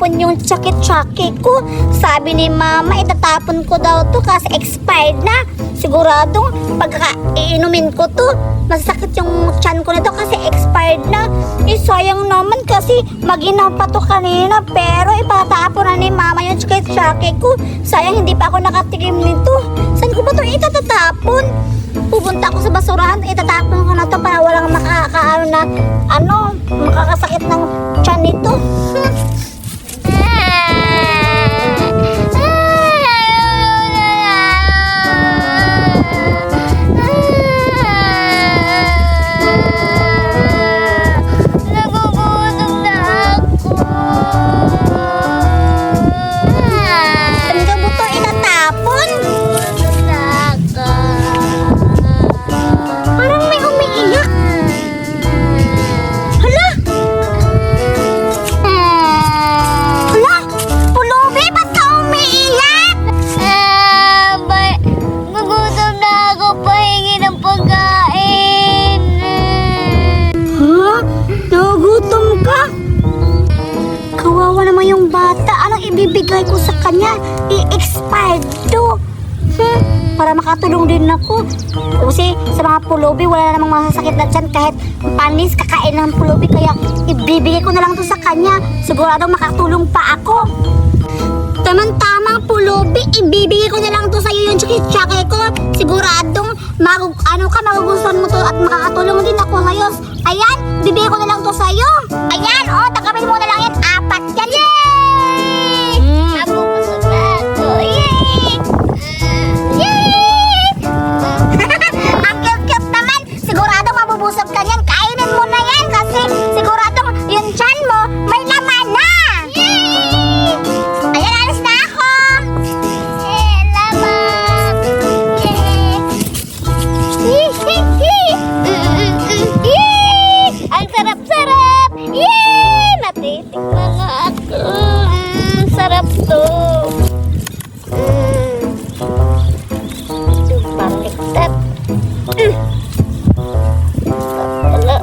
itatapon yung tsaki-tsaki ko. Sabi ni mama, itatapon ko daw to kasi expired na. Siguradong pagka-iinumin ko to, masakit yung tiyan ko nito kasi expired na. Eh, sayang naman kasi maginaw pa to kanina, pero itatapon na ni mama yung tsaki-tsaki ko. Sayang hindi pa ako nakatikim nito. Saan ko ba to itatapon? Pupunta ako sa basurahan, itatapon ko na to para walang makakasakit ng tiyan nito. Kawawa naman yung bata. Anong ibibigay ko sa kanya? I-expired to. Para makatulong din ako. Kasi sa mga pulubi, wala na namang masasakit na tiyan. Kahit panis, kakain ng pulubi. Kaya ibibigay ko na lang to sa kanya. Siguradong makatulong pa ako. Tamang-tamang pulubi, ibibigay ko na lang to sa'yo yung tsaki-tsaki ko. Siguradong magugustuhan mo to at makakatulong din ako sa'yo. Ayan, bibigay ko na lang to sa'yo. Ayan, tagapin mo na lang yan. 4 yan. Yay! Mabubusog na ako. Yay! Yay! Ang cute-cute naman. Siguradong mabubusog ka yan. Kainin mo na yan kasi siguradong yung tiyan mo may laman na. Yay! Ayan, alis na ako. Salamat. Yay! Ang sarap-sarap. Yay! Natitikman na ako. Sarap to. Baliktad. Wala.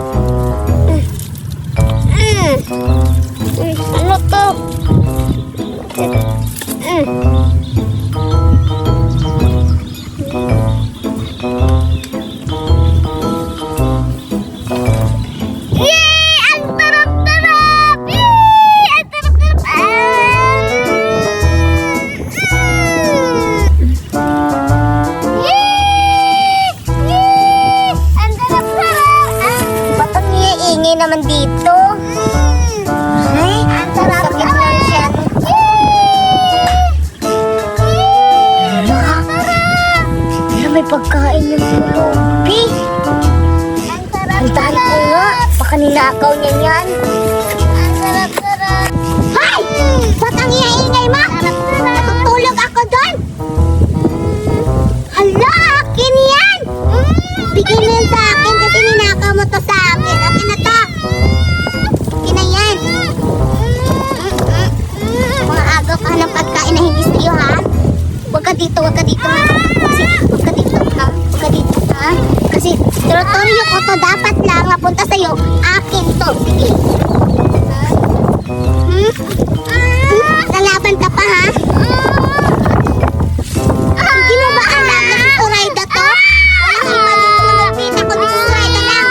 Ano to? Naman dito. Ay, ang sarap naman siya. Pero may pagkain yung pulubi. Hantahan ko nga. Baka ninakaw niya yan. Ang sarap-sarap. Hay! Ba't ang ingay mo? Natutulog ako doon. Hala, akin yan. Bigay mo yan sa akin kasi ninakaw mo to sa akin. Akin na to. Yan. Mga agaw ka ng pagkain na hindi sa'yo, ha? Huwag ka dito ha? Kasi, huwag ka dito, ha? Kasi, teritoryo ko to, dapat lang mapunta sa'yo. Akin to, sige. Lalaban ka pa, ha? Hindi mo ba alam na si Zoraida to? Walang iba dito na magpita ko ni Zoraida lang.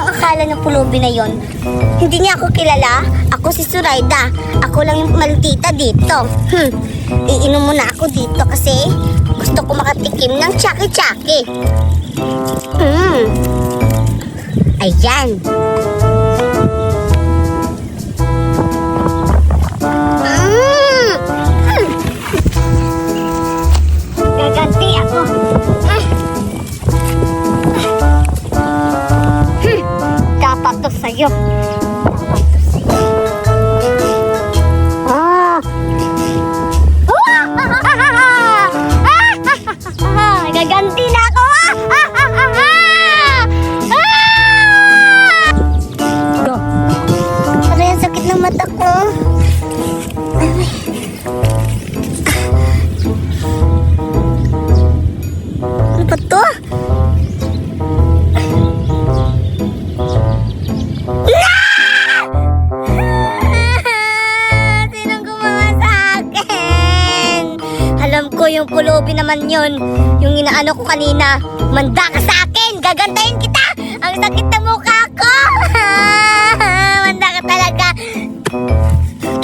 Akala ng pulubi na yon. Hindi niya ako kilala. Ako si Zoraida. Ako lang yung maldita dito. Iinom muna ako dito kasi gusto ko makatikim ng tsaki-tsaki. Ayan. Sinong gumawa sa akin? Alam ko yung pulubi naman yun. Yung inaano ko kanina. Manda ka sa akin! Gagantayin kita! Ang sakit ng mukha ko! Manda ka talaga!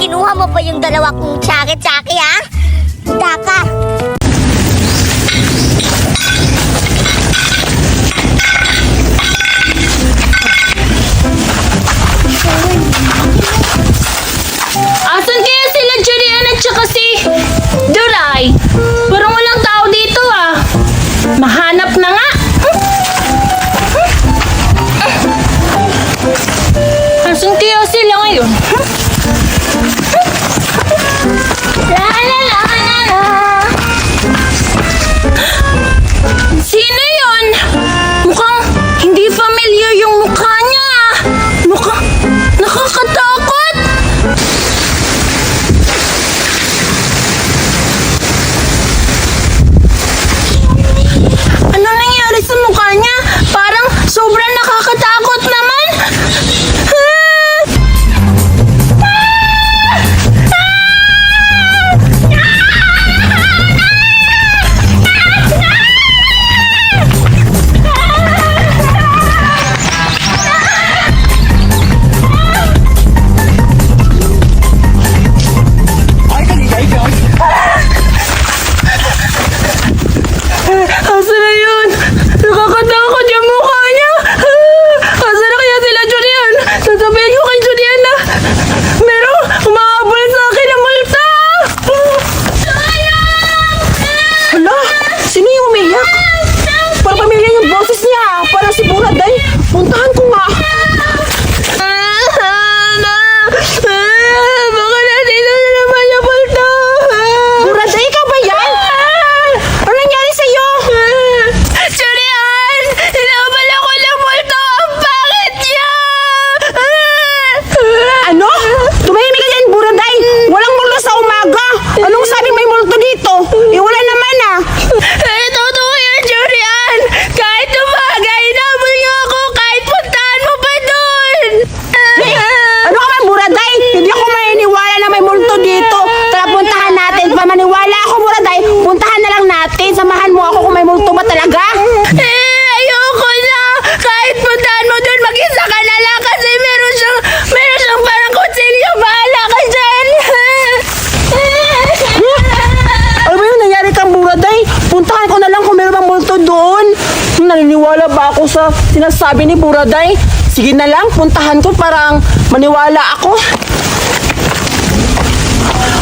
Kinuha mo pa yung dalawa kong tsaki-tsaki, ha? Manda ka! Asan kaya sila Julian at saka si Duray? Parang walang tao dito ah. Mahanap na nga. Asan kaya sila ngayon? La la la la la. Sino yun? Mukhang hindi familiar yung mukha niya. Mukhang nakakatakot. Ano nangyari sa mukha niya? Parang sobrang nakakatakot naman. Asa na yun? Nakakatakot yung mukha niya. Asa na kaya sila Julian? Sasabihin ko kay Julian na merong umahabol sa akin ng multa. Hala, sino yung umiyak? Parang pamilya yung boses niya. Parang si Buraday. Puntahan ko nga. Baka nandito na naman yung multa. Buraday, ikaw ba yan? Ano nangyari sa'yo? Julian! Inaabal ako ng multo! Ang pangit niya! Ano? Tumahimik ka dyan, Buraday. Walang multo sa umaga. Anong sabing may multo dito? Wala naman ah. Totoo yun, Julian! Kahit umaga, inabol niyo ako kahit puntahan mo pa doon! Ano ka man, Buraday? Hindi ako maniniwala na may multo dito. Tara, puntahan natin. Pa maniwala ako, Buraday. Puntahan na lang natin. Samahan mo ako kung may multo ba talaga. Ayoko na! Kahit puntahan mo doon, mag-isa ka na lang kasi meron siyang parang kutsilyo. Bahala ka dyan! Ano ba yun? Nangyari kang Buraday? Puntahan ko na lang kung meron bang multo doon. Naniniwala ba ako sa sinasabi ni Buraday? Sige na lang, puntahan ko parang maniwala ako.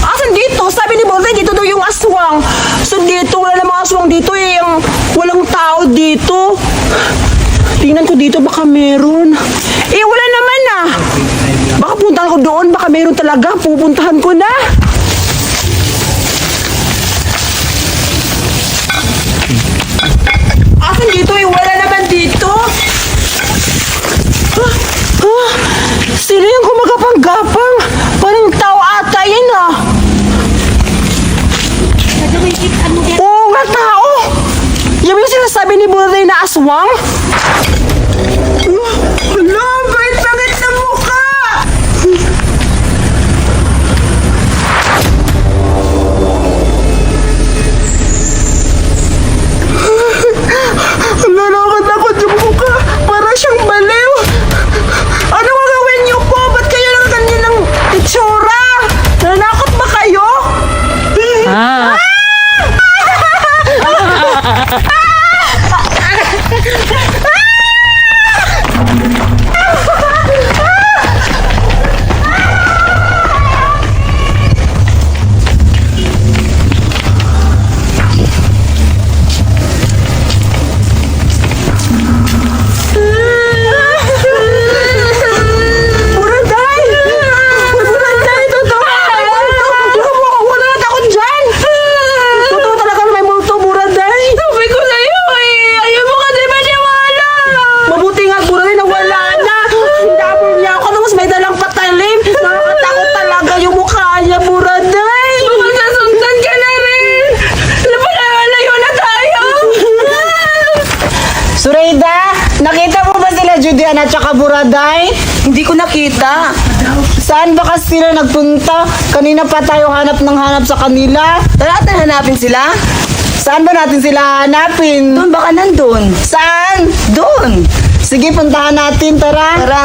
Asan dito? Sabi ni Buraday, dito daw yung aswang. So dito, wala namang aswang dito eh. Walang tao dito. Tingnan ko dito, baka meron. Wala naman ah. Baka puntahan ko doon, baka meron talaga. Pupuntahan ko na. Asan dito eh? Wala naman dito. Sino yung gumagapang-gapang? Parang tao ata yan ah. Oo nga, tao. Yan yung sinasabi ni Buraday na aswang? Hala, bait-bait na mukha. Hala, nakakatakot yung mukha. Para siyang baliw. Ano gagawin niyo po? Ba't kayo lang ganyan ng itsura? Nanakot ba kayo? Judean at saka Buraday? Hindi ko nakita. Saan ba kasi sila nagpunta? Kanina pa tayo hanap ng hanap sa kanila. Tara natin hanapin sila. Saan ba natin sila hanapin? Doon baka nandun. Saan? Doon. Sige, puntahan natin, tara. Tara.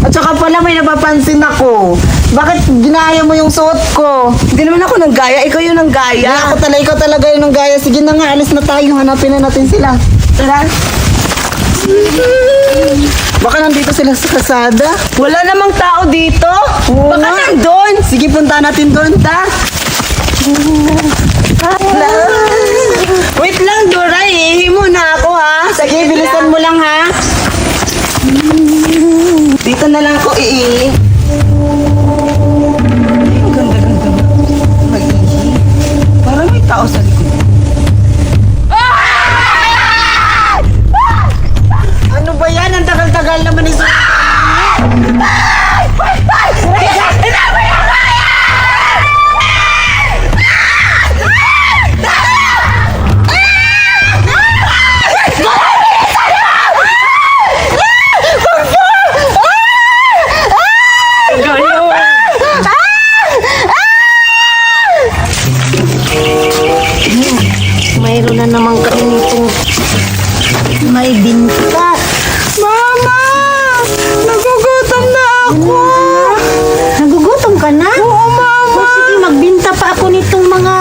At saka pala may napapansin ako. Bakit ginaya mo yung suot ko? Hindi naman ako nang gaya. Ikaw yung nang gaya. Ikaw talaga yung nung gaya. Sige na nga, alis na tayo. Hanapin na natin sila. Tara. Baka nandito sila sa kasada. Wala namang tao dito. Oo Baka nga. nandun. Sige, puntahan natin doon, ta. Wait lang, Dora. Iihi muna ako, ha? Sige, bilisan mo lang, ha. Dito na lang ako iihi. Ang ganda-ganda. Mag-ihi. Parang may tao sa likod. Ano ba yan? Ang tagal-tagal naman ni Mayroon na naman kami nitong may binta. Mama! Nagugutom na ako! Nagugutom ka na? Oo, Mama! O sige, magbinta pa ako nitong mga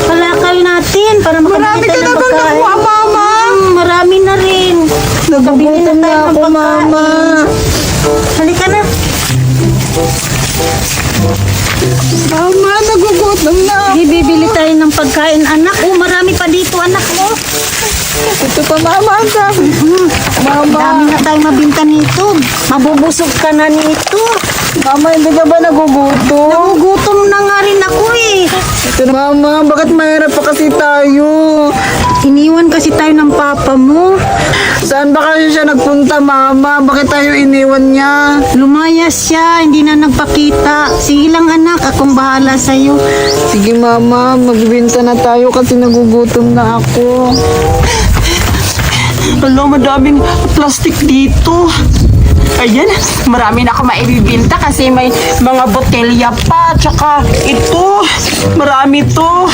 kalakal natin para Marami makabili ka tayo na ng bang pagkain. nakuha, Mama? Marami na rin. Nakabili na Nagugutom na tayo ng ako, pagkain. Mama. Halika na. Mama, nagugutom na ako. Sige, bibili tayo ng pagkain, anak. Oh, marami pa dito, anak mo. Ito pa, Mama. Ang dami. Dami na tayo mabinta nito. Mabubusog ka na nito. Mama, hindi ka ba nagugutom? Nagugutom na nga rin ako eh. Ito na, Mama, bakit mahirap pa kasi tayo? Iniwan kasi tayo ng papa mo. Saan ba kasi siya nagpunta, Mama? Bakit tayo iniwan niya? Lumayas siya, hindi na nagpakita. Sige lang anak, akong bahala sa'yo. Sige, Mama, magbibinta na tayo kasi nagugutom na ako. Hala, madaming plastic dito. Ayan, marami na ako maibibinta kasi may mga botelya pa. Tsaka ito, marami to.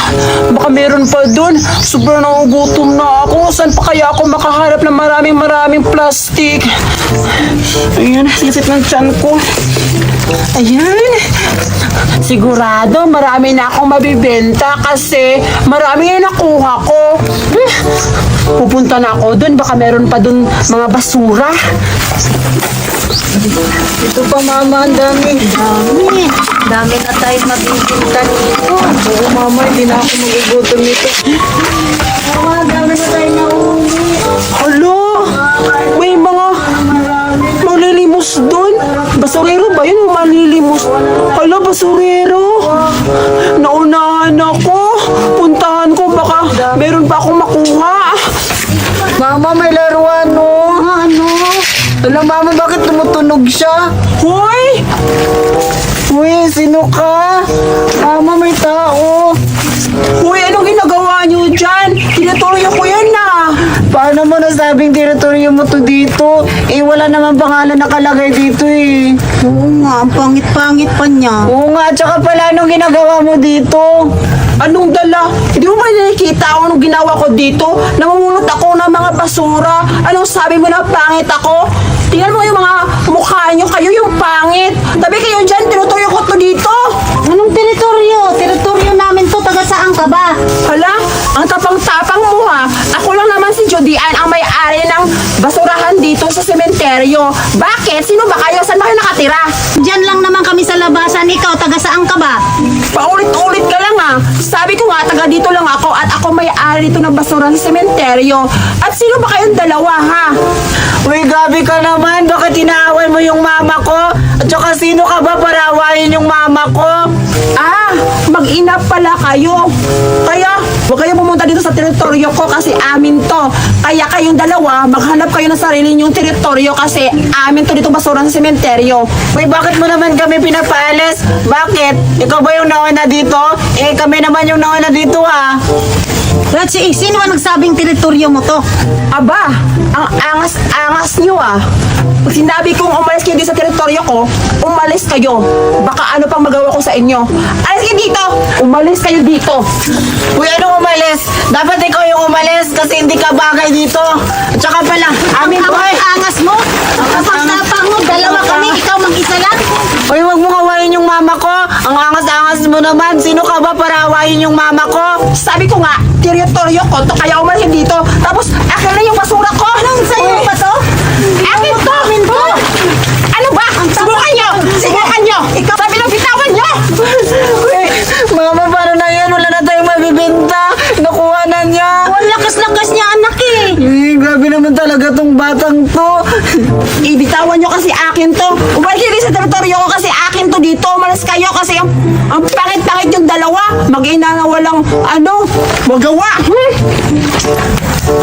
Baka meron pa dun. Sobrang nagugutom na ako. Saan pa kaya ako makaharap ng maraming plastic? Ayan, sisip ng tiyan ko. Ayan. Sigurado, marami na akong mabibenta kasi marami na nakuha ko. Pupunta na ako dun. Baka meron pa dun mga basura. Ito pa, Mama, ang dami. Dami na tayo mabibinta nito. Oo, Mama, hindi na ako magugutom nito. Mama, dami na tayo nauli. Hala! May mga malilimos doon. Basurero ba yun? Malilimos. Hala, basurero. Naunahan ako. Puntahan ko. Baka meron pa akong makuha. Mama, may laruan, no? Ano? Alam, Mama, bakit tumutunog siya? Hoy! Uy, sino ka? Mama, may tao. Hoy, anong ginagawa niyo dyan? Tinatuloy ko yan na. Paano mo nasabing teritoryo mo to dito? Eh, wala naman pangalan nakalagay dito eh. Oo nga, ang pangit-pangit pa niya. Oo nga, tsaka pala anong ginagawa mo dito? Anong dala? Hindi mo ba nakikita ako anong ginawa ko dito? Namumulot ako ng mga basura. Anong sabi mo na pangit ako? Tingnan mo yung mga mukha nyo. Kayo yung pangit. Tabi kayo dyan, tinutuyo ko to dito. Anong teritoryo? Teritoryo namin to, taga saan ka ba? Hala, ang tapang-tapang mo ha. Ako lang naman si Judean ang may-ari ng basurahan dito sa sementeryo. Bakit? Sino ba kayo? Saan ba kayo nakatira? Diyan lang naman kami sa labasan. Ikaw, taga saan ka ba? Paulit-ulit ka lang ha. Sabi ko nga, taga dito lang ako at ako may-ari dito ng basurahan sa sementeryo. At sino ba kayong dalawa ha? Uy, gabi ka naman. Bakit inaaway mo yung mama ko? At saka sino ka ba para awayin yung mama ko? Ah, mag-ina pala kayo. Kaya, huwag kayo pumunta dito sa teritoryo ko kasi amin to. Kaya kayong dalawa, maghanap kayo ng sarili nyong teritoryo kasi amin to dito basura sa sementeryo. Uy, bakit mo naman kami pinapaalis? Bakit? Ikaw ba yung nauna dito? Eh, kami naman yung nauna dito ha. Ratsi, sino ang nagsabing teritoryo mo to? Aba, ang angas-angas nyo ah. Pag sinabi kong umalis kayo dito sa teritoryo ko, umalis kayo. Baka ano pang magawa ko sa inyo. Alis kayo dito! Umalis kayo dito! Uy, anong umalis? Dapat ikaw yung umalis kasi hindi ka bagay dito. At saka pala, amin ko angas mo. Kapag-tapang mo, dalawa kami, ikaw mag-isa lang. Uy, wag mo kawain yung mama ko. Ang angas-angas mo naman. Sino ka ba para awayin yung mama ko? Sabi ko nga, teritoryo ko to, kaya umalis dito. Tapos, akin na yung basura ko. Anong sa'yo ba to? Akin to! Ano ba? Subukan nyo! Subukan nyo! Sabi ng bitawan nyo! Mama, paano na yan? Wala na tayong mabibenta. Nakuha na niya. Ang lakas-lakas niya, anak eh. Grabe naman talaga tong batang to. Ibitawan nyo kasi akin to. Umalis kayo sa teritoryo ko kasi akin to dito. Umalis kayo kasi ang pangit-pangit yung dalawa. Mag-ina na walang magawa.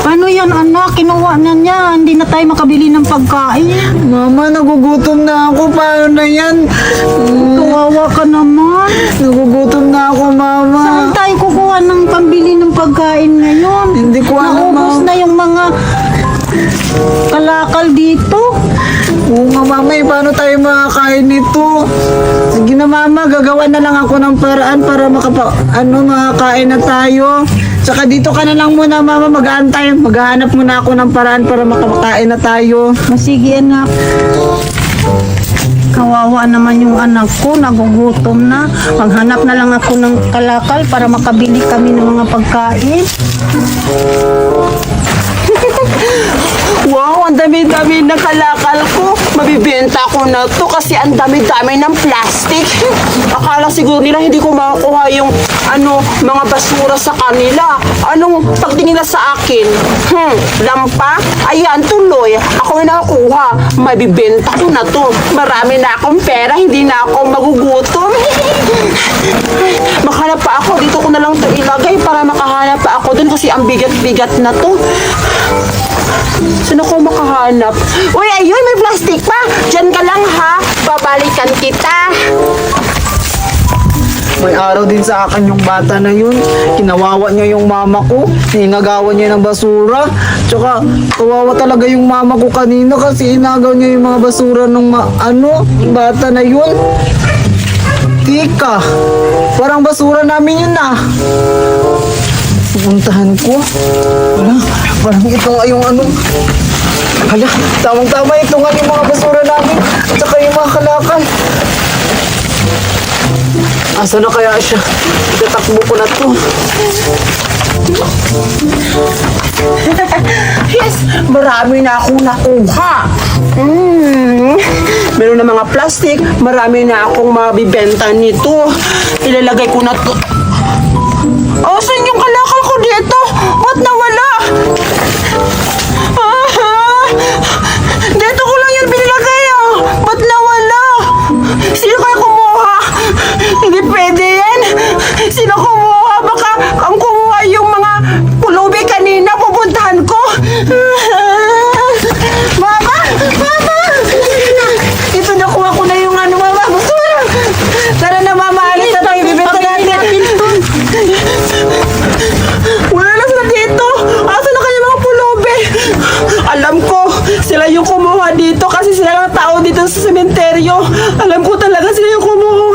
Paano yan, anak? Kinuha na niya. Hindi na tayo makabili ng pagkain. Mama, nagugutom na ako. Paano na yan? Kawawa ka naman. Nagugutom na ako, Mama. Saan tayo kukuha ng pambili ng pagkain ngayon? Hindi ko alam, Naubos Mama. na yung mga kalakal dito. Oo nga, Mama. Paano tayo makakain nito? Sige na, Mama. Gagawa na lang ako ng paraan para makakain na tayo. Tsaka dito ka na lang muna, Mama. Mag-aantay. Maghahanap muna ako ng paraan para makakain na tayo. Sige, anak. Kawawa naman yung anak ko, nagugutom na. Maghanap na lang ako ng kalakal para makabili kami ng mga pagkain. Wow, ang dami-dami ng kalakal ko. Mabibenta ko na to kasi ang dami-dami ng plastic. Akala siguro nila hindi ko makukuha yung mga basura sa kanila. Anong pagtingin na sa akin? Lampa? Ayan, tuloy. Ako yung nakakuha. Mabibenta ko na to. Marami na akong pera, hindi na ako magugutom. Makahanap pa ako. Dito ko na lang to ilagay para makahanap pa ako dun kasi ang bigat-bigat na to. Saan ako makahanap? Uy, ayun, may plastic pa. Diyan ka lang ha. Babalikan kita. May araw din sa akin yung bata na yun. Kinawawa niya yung mama ko. Inagawan niya ng basura. Tsaka, kawawa talaga yung mama ko kanina kasi inagaw niya yung mga basura ng bata na yun. Tika, parang basura namin yun ah. Pupuntahan ko. Parang ito nga yung Hala, tamang-tama ito nga yung mga basura namin. At saka yung mga kalakal. Asa na kaya siya? Itatakbo ko na to. Yes, marami na akong nakuha. Meron na mga plastic, marami na akong mabibenta nito. Ilalagay ko na to. Oh, saan yung kalakal ko dito? Ba't nawala? Dito ko lang yun binilagay ah. Ba't nawala? Sino kaya kumuha? Hindi pwede yan. Sino kumuha? Baka ang kumuha yung mga pulubi kanina. Pupuntahan ko. Mama! Mama! Ito nakuha ko na yung Mama. Basura! Tara na, Mama. Alis na tayo. Bibenta natin. Wala na sila dito. Asa na kaya mga pulubi? Alam ko, sila yung kumuha dito kasi sila lang tao dito sa sementeryo. Alam ko talaga sila yung kumuha.